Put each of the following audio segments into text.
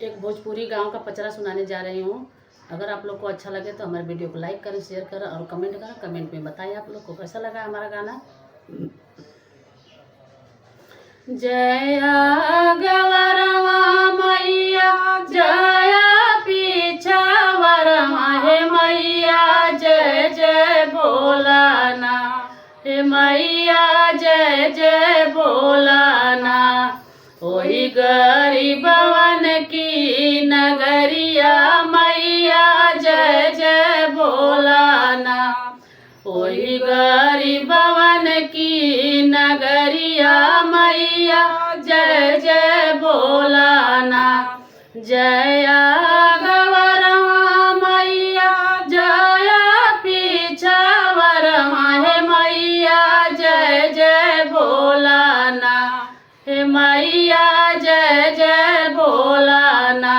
एक भोजपुरी गांव का पचरा सुनाने जा रही हूँ। अगर आप लोग को अच्छा लगे तो हमारे वीडियो को लाइक करें, शेयर करें और कमेंट करें। कमेंट में बताइए आप लोग को कैसा लगा हमारा गाना। जया गवरवा मैया जया पीछावरवा हे मैया जय जय बोलाना, हे मैया जय जय बोलाना। ओही गरीबवन की नगरिया मैया जय जय बोलाना, ओही गरीबवन की नगरिया मैया जय जय बोलाना। जया गवरवा मैया जया पीछावरवा हे मैया जय जय बोलाना, हे मैया जय जय बोलाना।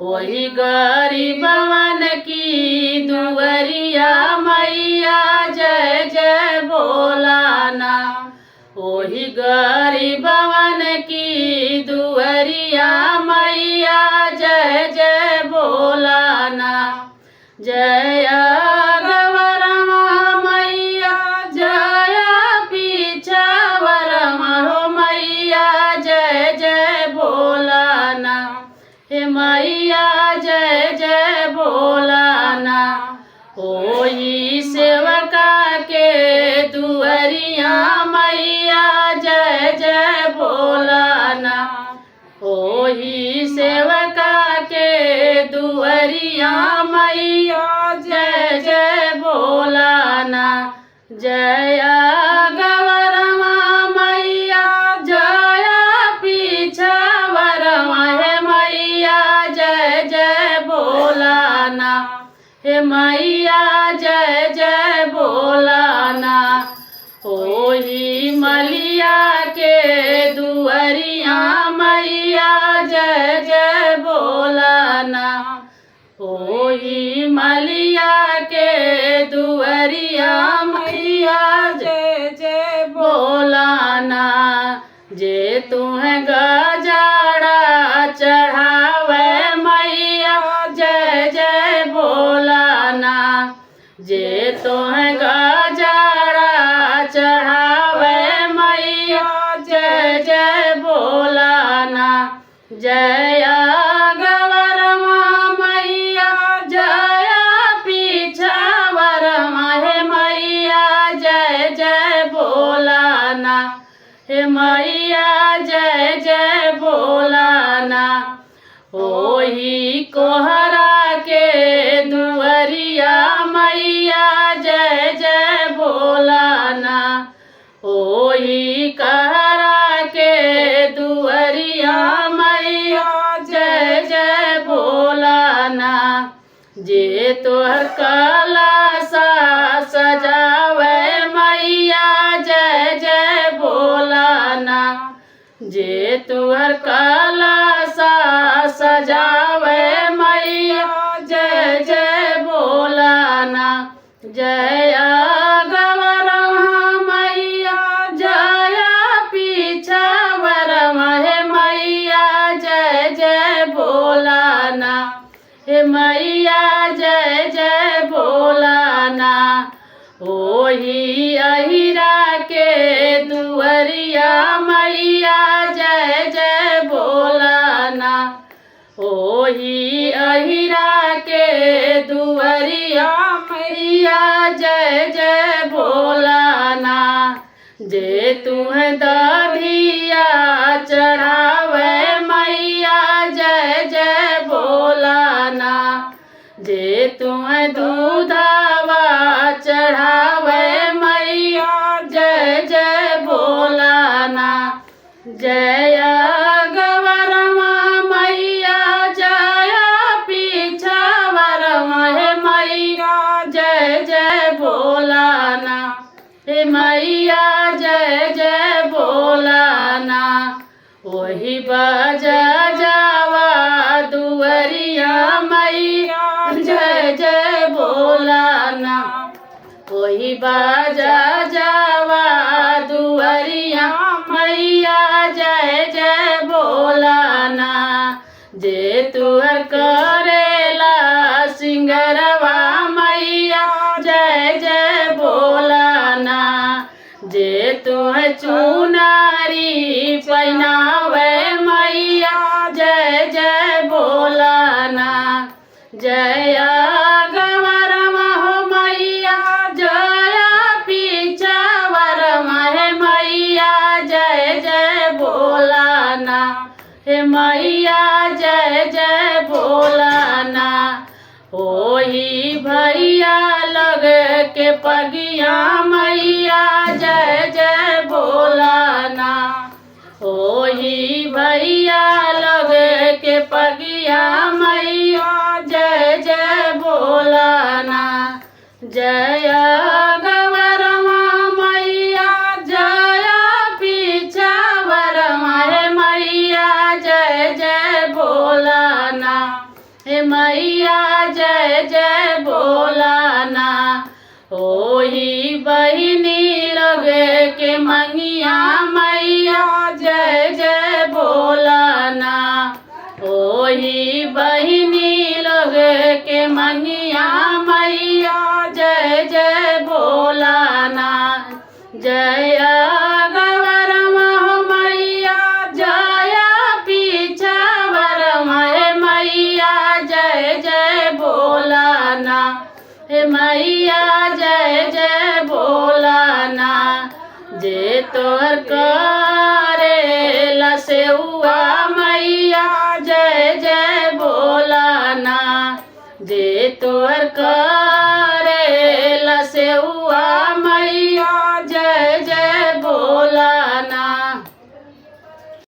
वही गरीबवन की दुवरिया मैया जय जय बोलाना, वही गरीबवन की दुवरिया मैया जय जय बोलाना। जया गवरवा मैया जया पीछावरवा हो मैया जय जय बोलाना, हे मैया जय जय बोलाना। ओही सेवका के दुअरिया मैया जय जय बोलाना, ओही सेवका के दुअरिया मैया जय जय बोलाना। जया गवरवा मैया जया पीछावरवा हे मैया जय जय बोलाना, हे मैया जय जय बोलाना। ओही मलिया के दुअरिया मैया जय जय बोलाना, ओही मलिया के दुअरिया मैया जय जय बोलाना। जे तुम्हें गजाड़ा चढ़ावे मैया जय जय बोलाना, जे तुम्हें गजाड़ा चढ़ावे मैया जय जय बोलाना। जया गवरवा मैया जया पीछावरवा हे मैया जय जय बोलाना, हे मैया जय जय बोलाना। ओही कोहरा के दुअरिया मैया जय जय बोलाना, ओही कहरा के दुअरिया मैया जय जय बोलाना। जे तोहर कलसा सजावे मैया जय जय बोलाना, जे तुहर कलसा सजावे मैया जय जय बोलाना। जया गवरवा मैया जया पीछावरवा हे मैया जय जय बोलाना, हे मैया जय जय बोलाना। ओही अहिरा के दुअरिया मैया जय जय बोलाना, ओही अहिरा के दुअरिया मैया जय जय बोलाना। जे तुम्हें दधिया चढ़ावे मैया जय जय बोलाना, जे तुम्हें दूधवा चढ़ावे मैया जय जय बोलाना। जया गवरवा मैया जया पीछावरवा हे मैया जय जय बोलाना, हे मैया जय जय बोलाना। वही बजा जावा दुअरिया मैया जय जय बोलाना। जे तुहर करेला सिंगरवा मैया जय जय बोलाना। जे तुह चुनारी पहनावे मैया जय जय बोलाना। जय गवर महो मैया जय पीछावर महे मैया जय जय बोलाना। हे मैया जय जय बोलाना। ओही भैया लग के पगिया मैया जय जय बोलाना। ओही भैया लग के पगिया मैया जय जय बोलाना। जय गवरमा मैया जय पीछावर महे मैया जय जय बोलाना। हे मैया जय जय बोलाना। ओही बहिनी लगे के मंगिया मैया जय जय बोलाना। ओही बहिनी लगे के मंगिया मैया जय जय बोलाना। जय गवरमा मैया जय पीछावर महे मैया जय जय बोलाना। हे मैया जय जय बोलाना। जे तोहर करेला सेउआ मैया जय जय बोलाना। जे तोहर करेला सेउआ